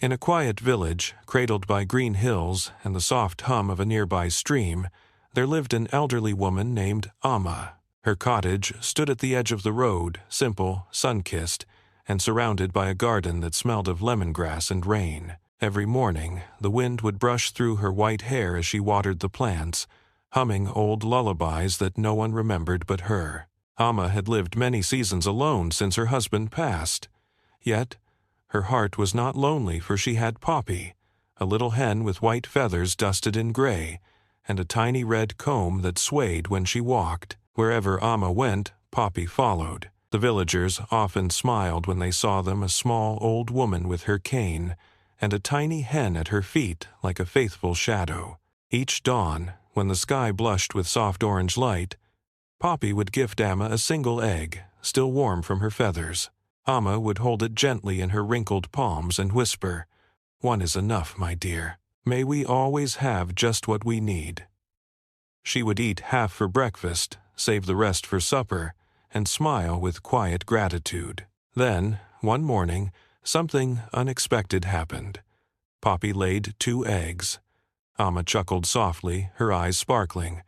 In a quiet village, cradled by green hills and the soft hum of a nearby stream, there lived an elderly woman named Amma. Her cottage stood at the edge of the road, simple, sun-kissed, and surrounded by a garden that smelled of lemongrass and rain. Every morning, the wind would brush through her white hair as she watered the plants, humming old lullabies that no one remembered but her. Amma had lived many seasons alone since her husband passed. Yet, her heart was not lonely, for she had Poppy, a little hen with white feathers dusted in gray, and a tiny red comb that swayed when she walked. Wherever Amma went, Poppy followed. The villagers often smiled when they saw them, a small old woman with her cane, and a tiny hen at her feet like a faithful shadow. Each dawn, when the sky blushed with soft orange light, Poppy would gift Amma a single egg, still warm from her feathers. Amma would hold it gently in her wrinkled palms and whisper, "One is enough, my dear. May we always have just what we need." She would eat half for breakfast, save the rest for supper, and smile with quiet gratitude. Then, one morning, something unexpected happened. Poppy laid 2 eggs. Amma chuckled softly, her eyes sparkling.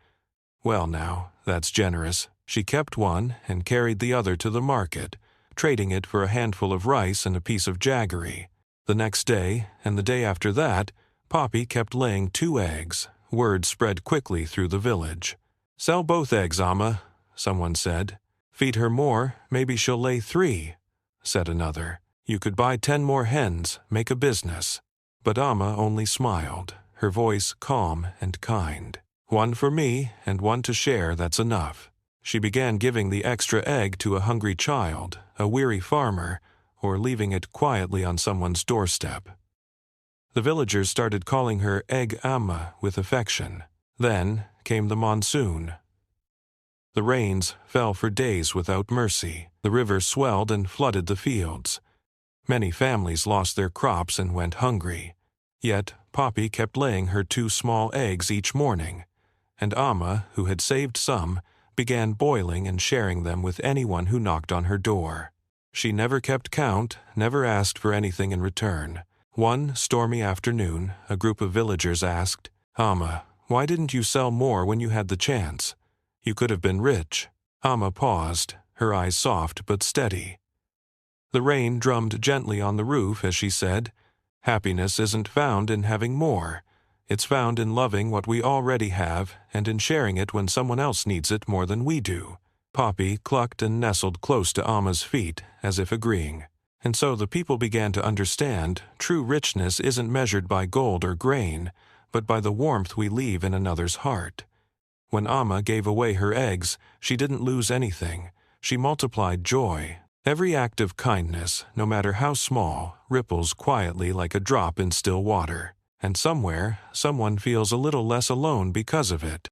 "Well now, that's generous." She kept one and carried the other to the market, trading it for a handful of rice and a piece of jaggery. The next day, and the day after that, Poppy kept laying 2 eggs. Word spread quickly through the village. "Sell both eggs, Amma," someone said. "Feed her more, maybe she'll lay 3, said another. "You could buy 10 more hens, make a business." But Amma only smiled, her voice calm and kind. "One for me, and one to share, that's enough." She began giving the extra egg to a hungry child, a weary farmer, or leaving it quietly on someone's doorstep. The villagers started calling her Egg Amma with affection. Then came the monsoon. The rains fell for days without mercy. The river swelled and flooded the fields. Many families lost their crops and went hungry. Yet Poppy kept laying her 2 small eggs each morning, and Amma, who had saved some, began boiling and sharing them with anyone who knocked on her door. She never kept count, never asked for anything in return. One stormy afternoon, a group of villagers asked, "Amma, why didn't you sell more when you had the chance? You could have been rich." Amma paused, her eyes soft but steady. The rain drummed gently on the roof as she said, "Happiness isn't found in having more. It's found in loving what we already have and in sharing it when someone else needs it more than we do." Poppy clucked and nestled close to Amma's feet, as if agreeing. And so the people began to understand true richness isn't measured by gold or grain, but by the warmth we leave in another's heart. When Amma gave away her eggs, she didn't lose anything. She multiplied joy. Every act of kindness, no matter how small, ripples quietly like a drop in still water. And somewhere, someone feels a little less alone because of it.